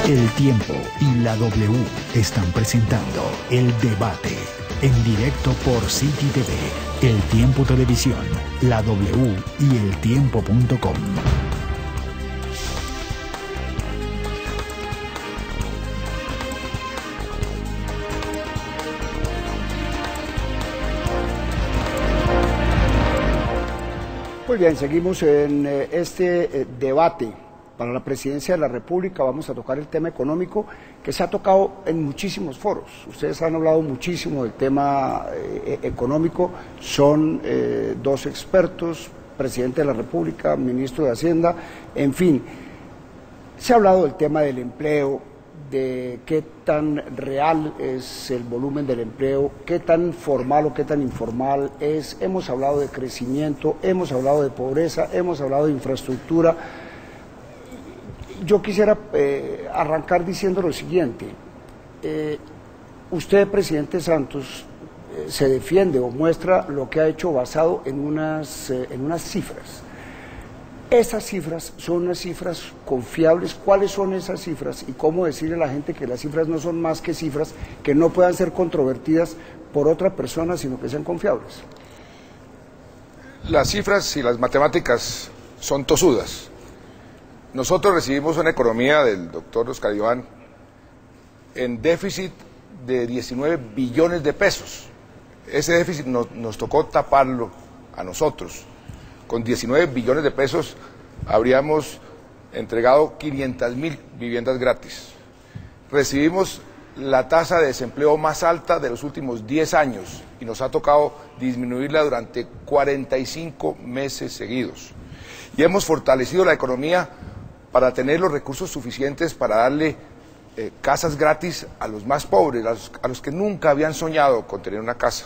El Tiempo y la W están presentando El Debate, en directo por City TV, El Tiempo Televisión, la W y eltiempo.com. Muy bien, seguimos en este debate para la presidencia de la República. Vamos a tocar el tema económico que se ha tocado en muchísimos foros. Ustedes han hablado muchísimo del tema económico, son dos expertos, presidente de la República, ministro de Hacienda, en fin. Se ha hablado del tema del empleo, de qué tan real es el volumen del empleo, qué tan formal o qué tan informal es. Hemos hablado de crecimiento, hemos hablado de pobreza, hemos hablado de infraestructura. Yo quisiera arrancar diciendo lo siguiente. Usted, presidente Santos, se defiende o muestra lo que ha hecho basado en unas cifras. Esas cifras son unas cifras confiables. ¿Cuáles son esas cifras? Y cómo decirle a la gente que las cifras no son más que cifras que no puedan ser controvertidas por otra persona, sino que sean confiables. Las cifras y las matemáticas son tosudas. Nosotros recibimos una economía del doctor Oscar Iván en déficit de 19 billones de pesos. Ese déficit nos tocó taparlo a nosotros. Con 19 billones de pesos habríamos entregado 500.000 viviendas gratis. Recibimos la tasa de desempleo más alta de los últimos 10 años y nos ha tocado disminuirla durante 45 meses seguidos. Y hemos fortalecido la economía para tener los recursos suficientes para darle casas gratis a los más pobres, a los que nunca habían soñado con tener una casa.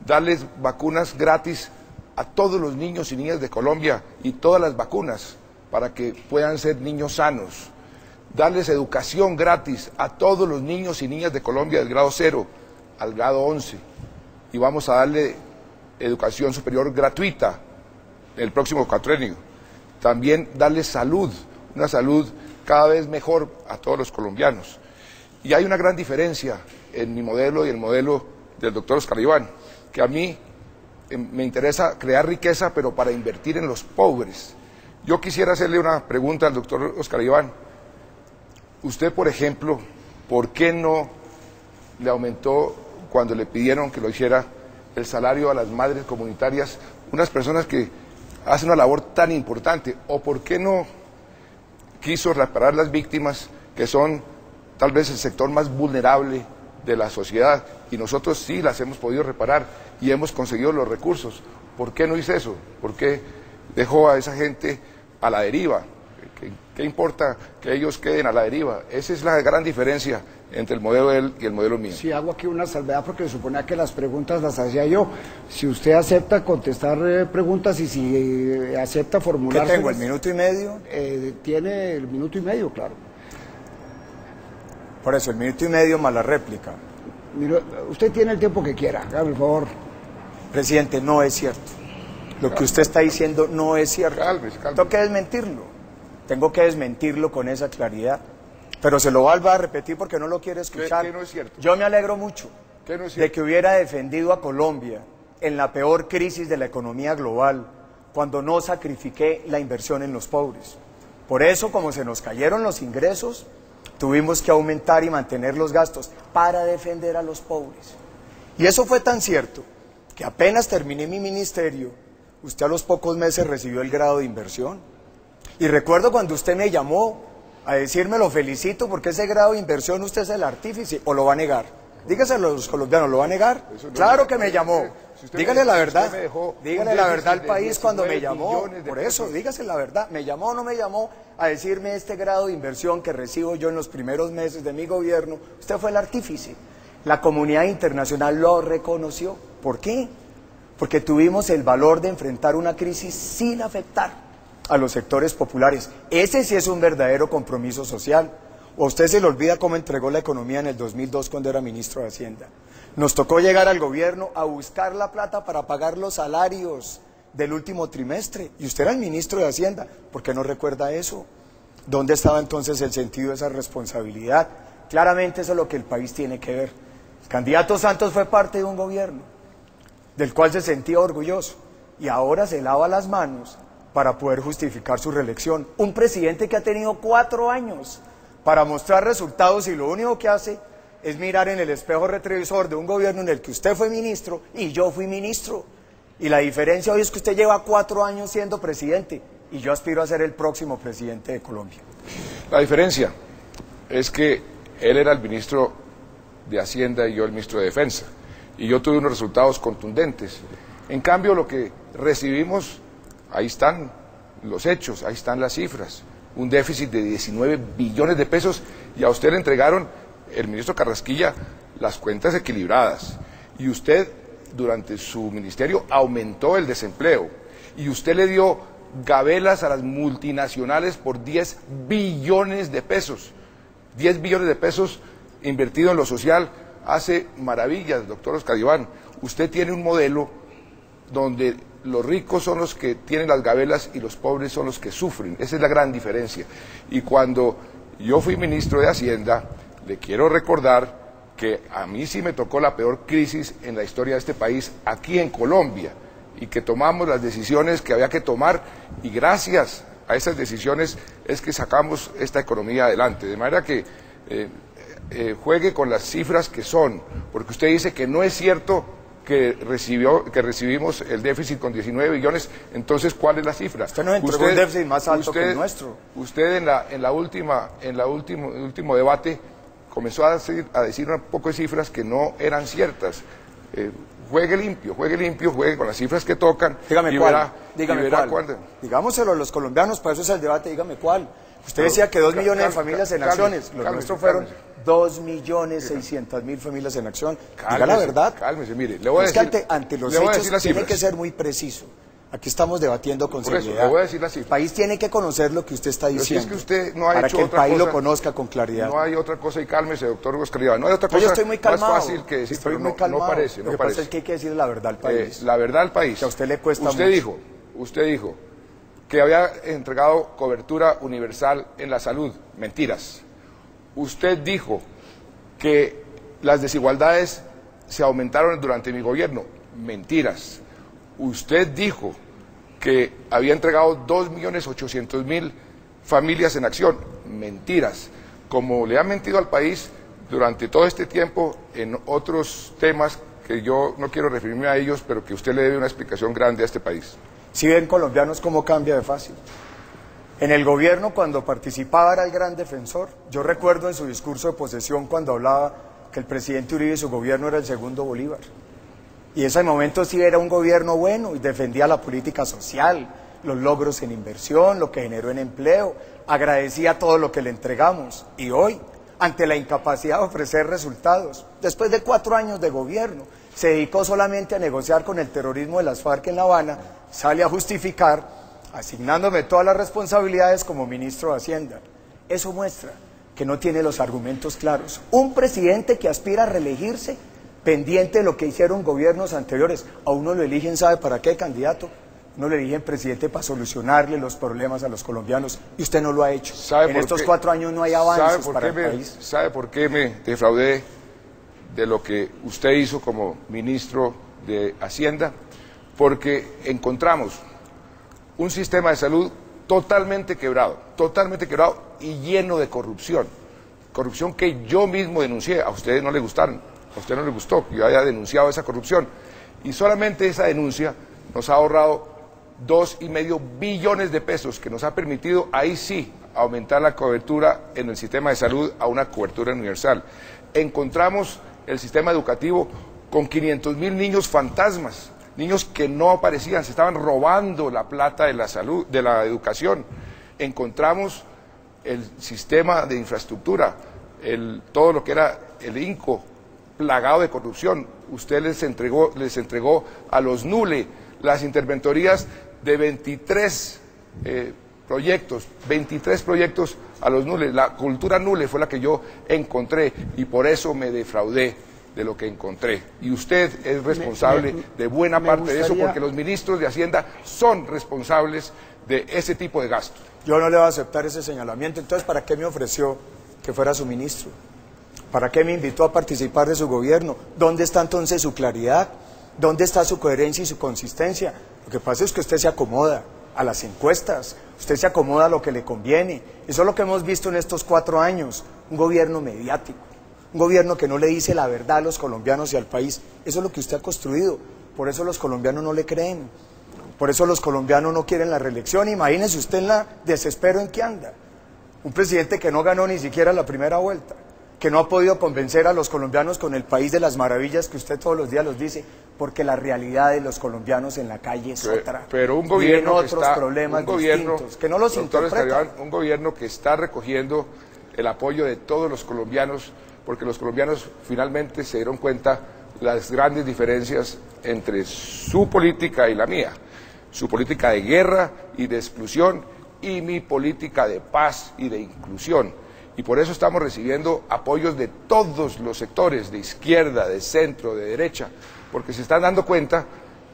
Darles vacunas gratis a todos los niños y niñas de Colombia y todas las vacunas para que puedan ser niños sanos. Darles educación gratis a todos los niños y niñas de Colombia del grado 0 al grado 11. Y vamos a darle educación superior gratuita el próximo cuatrenio. También darles salud, una salud cada vez mejor a todos los colombianos. Y hay una gran diferencia en mi modelo y el modelo del doctor Oscar Iván, que a mí me interesa crear riqueza, pero para invertir en los pobres. Yo quisiera hacerle una pregunta al doctor Oscar Iván. Usted, por ejemplo, ¿por qué no le aumentó, cuando le pidieron que lo hiciera, el salario a las madres comunitarias, unas personas que hacen una labor tan importante? ¿O por qué no quiso reparar las víctimas, que son tal vez el sector más vulnerable de la sociedad? Y nosotros sí las hemos podido reparar y hemos conseguido los recursos. ¿Por qué no hizo eso? ¿Por qué dejó a esa gente a la deriva? ¿Qué importa que ellos queden a la deriva? Esa es la gran diferencia entre el modelo de él y el modelo mío. Sí, hago aquí una salvedad porque se suponía que las preguntas las hacía yo. Si usted acepta contestar preguntas y si acepta formular... ¿Qué tengo, el minuto y medio? Tiene el minuto y medio, claro. Por eso, el minuto y medio más la réplica. Mira, usted tiene el tiempo que quiera, hágame el favor. Presidente, no es cierto. Lo que usted está diciendo no es cierto. Cálmese. Tengo que desmentirlo. Tengo que desmentirlo con esa claridad. Pero se lo vuelvo a repetir porque no lo quiere escuchar. ¿Qué no es cierto? Yo me alegro mucho ¿Qué no es cierto? de que hubiera defendido a Colombia en la peor crisis de la economía global, cuando no sacrifiqué la inversión en los pobres. Por eso, como se nos cayeron los ingresos, tuvimos que aumentar y mantener los gastos para defender a los pobres. Y eso fue tan cierto que apenas terminé mi ministerio, usted a los pocos meses recibió el grado de inversión. Y recuerdo cuando usted me llamó a decirme lo felicito porque ese grado de inversión usted es el artífice, o lo va a negar. Dígaselo a los colombianos, ¿lo va a negar? Claro que me llamó. Dígale la verdad. Dígale la verdad al país cuando me llamó. Por eso, dígase la verdad. ¿Me llamó o no me llamó a decirme este grado de inversión que recibo yo en los primeros meses de mi gobierno? Usted fue el artífice. La comunidad internacional lo reconoció. ¿Por qué? Porque tuvimos el valor de enfrentar una crisis sin afectar a los sectores populares. Ese sí es un verdadero compromiso social. ¿O a usted se le olvida cómo entregó la economía en el 2002 cuando era ministro de Hacienda? Nos tocó llegar al gobierno a buscar la plata para pagar los salarios del último trimestre. Y usted era el ministro de Hacienda. ¿Por qué no recuerda eso? ¿Dónde estaba entonces el sentido de esa responsabilidad? Claramente eso es lo que el país tiene que ver. El candidato Santos fue parte de un gobierno del cual se sentía orgulloso y ahora se lava las manos para poder justificar su reelección. Un presidente que ha tenido 4 años para mostrar resultados y lo único que hace es mirar en el espejo retrovisor de un gobierno en el que usted fue ministro y yo fui ministro. Y la diferencia hoy es que usted lleva 4 años siendo presidente y yo aspiro a ser el próximo presidente de Colombia. La diferencia es que él era el ministro de Hacienda y yo el ministro de Defensa. Y yo tuve unos resultados contundentes. En cambio, lo que recibimos, ahí están los hechos, ahí están las cifras. Un déficit de 19 billones de pesos y a usted le entregaron, el ministro Carrasquilla, las cuentas equilibradas. Y usted, durante su ministerio, aumentó el desempleo. Y usted le dio gabelas a las multinacionales por 10 billones de pesos. 10 billones de pesos invertido en lo social hace maravillas, doctor Oscar Iván. Usted tiene un modelo donde los ricos son los que tienen las gabelas y los pobres son los que sufren. Esa es la gran diferencia. Y cuando yo fui ministro de Hacienda, le quiero recordar que a mí sí me tocó la peor crisis en la historia de este país, aquí en Colombia, y que tomamos las decisiones que había que tomar, y gracias a esas decisiones es que sacamos esta economía adelante. De manera que juegue con las cifras que son, porque usted dice que no es cierto que recibimos el déficit con 19 billones, entonces ¿cuál es la cifra? Usted nos entregó un déficit más alto que el nuestro. Usted en el último debate comenzó a decir un poco de cifras que no eran ciertas. Juegue limpio, juegue con las cifras que tocan. Dígame y cuál, verá cuál. Digámoselo a los colombianos, para eso es el debate, dígame cuál. Usted decía que 2 millones de familias en acciones, los nuestros fueron 2.600.000 familias en acción. Diga la verdad. Cálmese, mire, le voy a decir. Es que ante los hechos tiene que ser muy preciso. Aquí estamos debatiendo con seriedad. Le voy a decir las cifras. El país tiene que conocer lo que usted está diciendo. Si es que usted no ha para hecho que el otra país cosa, lo conozca con claridad. No hay otra cosa, y cálmese, doctor Oscar Iván. No hay otra cosa yo estoy muy calmado, más fácil que decir, estoy pero muy calmado. no parece. Lo que pasa es que hay que decir la verdad al país. La verdad al país. Que a usted le cuesta Usted dijo que había entregado cobertura universal en la salud. Mentiras. Usted dijo que las desigualdades se aumentaron durante mi gobierno. Mentiras. Usted dijo que había entregado 2.800.000 familias en acción. Mentiras. Como le ha mentido al país durante todo este tiempo en otros temas que yo no quiero referirme a ellos, pero que usted le debe una explicación grande a este país. Si ven, colombianos, cómo cambia de fácil. En el gobierno, cuando participaba, era el gran defensor. Yo recuerdo en su discurso de posesión cuando hablaba que el presidente Uribe y su gobierno era el segundo Bolívar. Y ese momento sí era un gobierno bueno y defendía la política social, los logros en inversión, lo que generó en empleo, agradecía todo lo que le entregamos. Y hoy, ante la incapacidad de ofrecer resultados, después de 4 años de gobierno, se dedicó solamente a negociar con el terrorismo de las FARC en La Habana, sale a justificar, asignándome todas las responsabilidades como ministro de Hacienda. Eso muestra que no tiene los argumentos claros. Un presidente que aspira a reelegirse, pendiente de lo que hicieron gobiernos anteriores, a uno lo eligen, ¿sabe para qué, candidato? No le eligen presidente para solucionarle los problemas a los colombianos, y usted no lo ha hecho. En estos 4 años no hay avances para el país. ¿Sabe por qué me defraudé de lo que usted hizo como ministro de Hacienda? Porque encontramos un sistema de salud totalmente quebrado y lleno de corrupción. Corrupción que yo mismo denuncié, a ustedes no les gustaron, a usted no le gustó que yo haya denunciado esa corrupción. Y solamente esa denuncia nos ha ahorrado 2,5 billones de pesos, que nos ha permitido, ahí sí, aumentar la cobertura en el sistema de salud a una cobertura universal. Encontramos el sistema educativo con 500.000 niños fantasmas, niños que no aparecían, se estaban robando la plata de la salud, de la educación. Encontramos el sistema de infraestructura, todo lo que era el INCO, plagado de corrupción. Usted les entregó a los NULE las interventorías de 23 proyectos a los NULE. La cultura NULE fue la que yo encontré y por eso me defraudé de lo que encontré. Y usted es responsable de buena parte de eso, porque los ministros de Hacienda son responsables de ese tipo de gasto. Yo no le voy a aceptar ese señalamiento. Entonces, ¿para qué me ofreció que fuera su ministro? ¿Para qué me invitó a participar de su gobierno? ¿Dónde está entonces su claridad? ¿Dónde está su coherencia y su consistencia? Lo que pasa es que usted se acomoda a las encuestas, usted se acomoda a lo que le conviene. Eso es lo que hemos visto en estos 4 años, un gobierno mediático, un gobierno que no le dice la verdad a los colombianos y al país. Eso es lo que usted ha construido, por eso los colombianos no le creen, por eso los colombianos no quieren la reelección. Imagínese usted en la desespero en que anda, un presidente que no ganó ni siquiera la primera vuelta, que no ha podido convencer a los colombianos con el país de las maravillas que usted todos los días los dice, porque la realidad de los colombianos en la calle es otra. Pero un gobierno que otros problemas distintos, que no los interpretan. Un gobierno que está recogiendo el apoyo de todos los colombianos, porque los colombianos finalmente se dieron cuenta las grandes diferencias entre su política y la mía, su política de guerra y de exclusión y mi política de paz y de inclusión. Y por eso estamos recibiendo apoyos de todos los sectores, de izquierda, de centro, de derecha, porque se están dando cuenta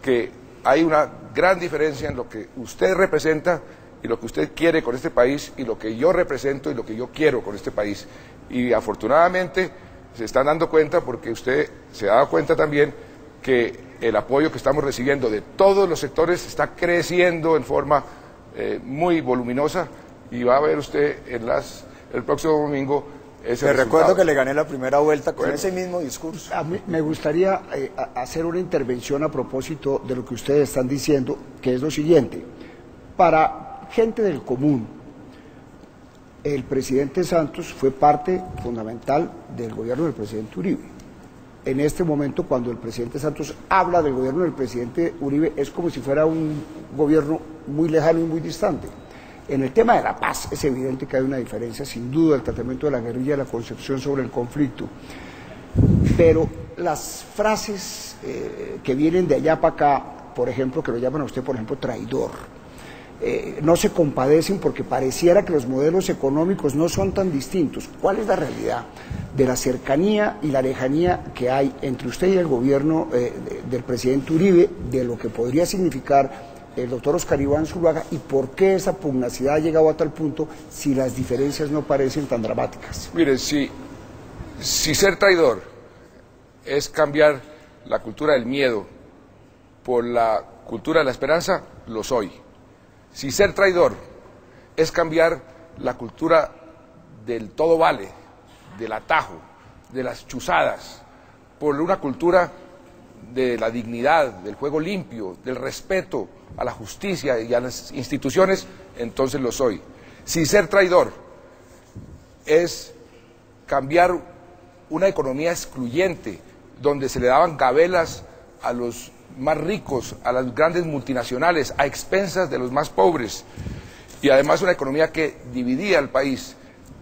que hay una gran diferencia en lo que usted representa y lo que usted quiere con este país y lo que yo represento y lo que yo quiero con este país. Y afortunadamente se están dando cuenta porque usted se ha dado cuenta también que el apoyo que estamos recibiendo de todos los sectores está creciendo en forma muy voluminosa y va a ver usted el próximo domingo ese resultado. Recuerdo que le gané la primera vuelta con ese mismo discurso. A mí me gustaría hacer una intervención a propósito de lo que ustedes están diciendo, que es lo siguiente. Para gente del común, el presidente Santos fue parte fundamental del gobierno del presidente Uribe. En este momento, cuando el presidente Santos habla del gobierno del presidente Uribe, es como si fuera un gobierno muy lejano y muy distante. En el tema de la paz es evidente que hay una diferencia, sin duda, el tratamiento de la guerrilla, la concepción sobre el conflicto. Pero las frases que vienen de allá para acá, por ejemplo, que lo llaman a usted, por ejemplo, traidor, no se compadecen porque pareciera que los modelos económicos no son tan distintos. ¿Cuál es la realidad de la cercanía y la lejanía que hay entre usted y el gobierno del presidente Uribe, de lo que podría significar el doctor Oscar Iván Zuluaga, y por qué esa pugnacidad ha llegado a tal punto si las diferencias no parecen tan dramáticas? Mire, si ser traidor es cambiar la cultura del miedo por la cultura de la esperanza, lo soy. Si ser traidor es cambiar la cultura del todo vale, del atajo, de las chuzadas, por una cultura de la dignidad, del juego limpio, del respeto a la justicia y a las instituciones, entonces lo soy. Si ser traidor es cambiar una economía excluyente, donde se le daban gabelas a los más ricos, a las grandes multinacionales, a expensas de los más pobres, y además una economía que dividía al país,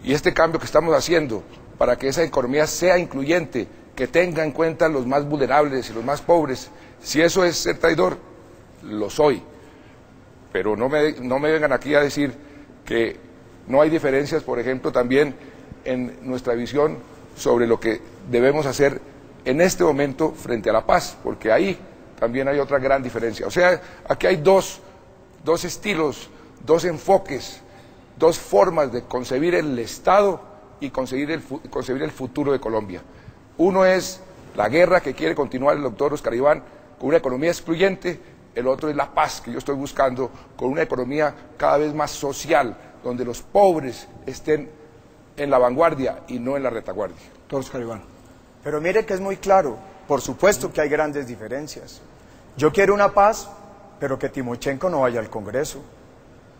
y este cambio que estamos haciendo para que esa economía sea incluyente, que tenga en cuenta los más vulnerables y los más pobres, si eso es ser traidor, lo soy. Pero no me vengan aquí a decir que no hay diferencias, por ejemplo, también en nuestra visión sobre lo que debemos hacer en este momento frente a la paz, porque ahí también hay otra gran diferencia. O sea, aquí hay dos estilos, dos enfoques, dos formas de concebir el Estado y concebir el futuro de Colombia. Uno es la guerra que quiere continuar el doctor Oscar Iván con una economía excluyente, el otro es la paz que yo estoy buscando con una economía cada vez más social, donde los pobres estén en la vanguardia y no en la retaguardia. Doctor Oscar Iván. Pero mire que es muy claro, por supuesto que hay grandes diferencias. Yo quiero una paz, pero que Timochenko no vaya al Congreso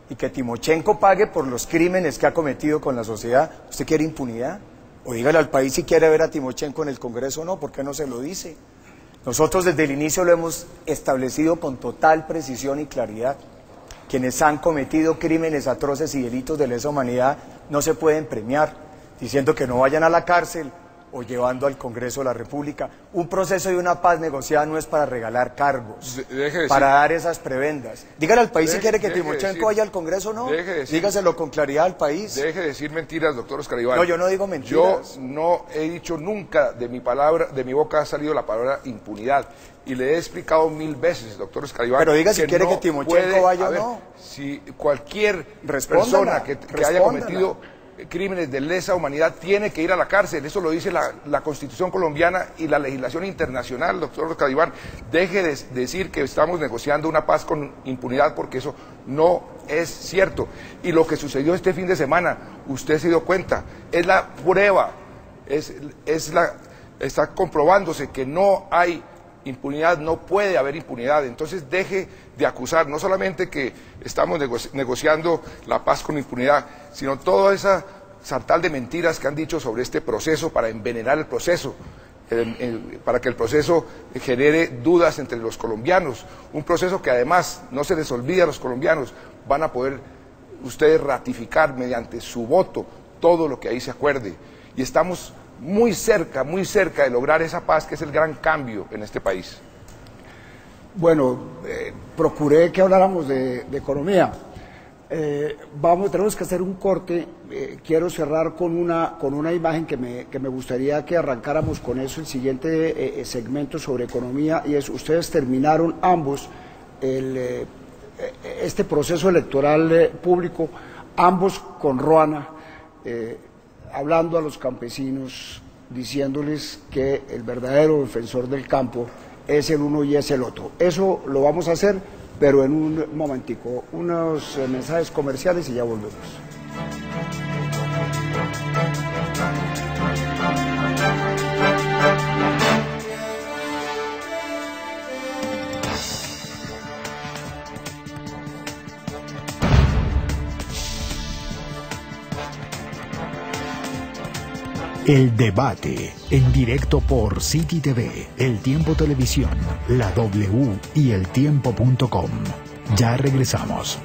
y que Timochenko pague por los crímenes que ha cometido con la sociedad. ¿Usted quiere impunidad? O dígale al país si quiere ver a Timochenko en el Congreso o no, ¿por qué no se lo dice? Nosotros desde el inicio lo hemos establecido con total precisión y claridad. Quienes han cometido crímenes atroces y delitos de lesa humanidad no se pueden premiar, diciendo que no vayan a la cárcel o llevando al Congreso de la República. Un proceso de una paz negociada no es para regalar cargos, para dar esas prebendas. Dígale al país si quiere que Timochenko vaya al Congreso o no. Dígaselo con claridad al país. Deje de decir mentiras, doctor Oscar Iván. No, yo no digo mentiras. Yo no he dicho nunca, de mi boca ha salido la palabra impunidad. Y le he explicado 1000 veces, doctor Oscar Iván. Pero diga si quiere que Timochenko vaya o no. Si cualquier persona que haya cometido crímenes de lesa humanidad tiene que ir a la cárcel, eso lo dice la Constitución colombiana y la legislación internacional, doctor Oscar Iván. Deje de decir que estamos negociando una paz con impunidad, porque eso no es cierto. Y lo que sucedió este fin de semana, usted se dio cuenta, es la prueba, está comprobándose que no hay impunidad, no puede haber impunidad. Entonces deje de acusar, no solamente que estamos negociando la paz con impunidad, sino toda esa sartal de mentiras que han dicho sobre este proceso para envenenar el proceso, para que el proceso genere dudas entre los colombianos, un proceso que además, no se les olvide a los colombianos, van a poder ustedes ratificar mediante su voto todo lo que ahí se acuerde, y estamos muy cerca de lograr esa paz, que es el gran cambio en este país. Bueno, procuré que habláramos de economía. Tenemos que hacer un corte. Quiero cerrar con una imagen que me gustaría que arrancáramos con eso, el siguiente segmento sobre economía, y es: ustedes terminaron ambos este proceso electoral público, ambos con Ruana, hablando a los campesinos, diciéndoles que el verdadero defensor del campo es el uno y es el otro. Eso lo vamos a hacer, pero en un momentico, unos mensajes comerciales y ya volvemos. El debate, en directo por City TV, El Tiempo Televisión, La W y eltiempo.com. Ya regresamos.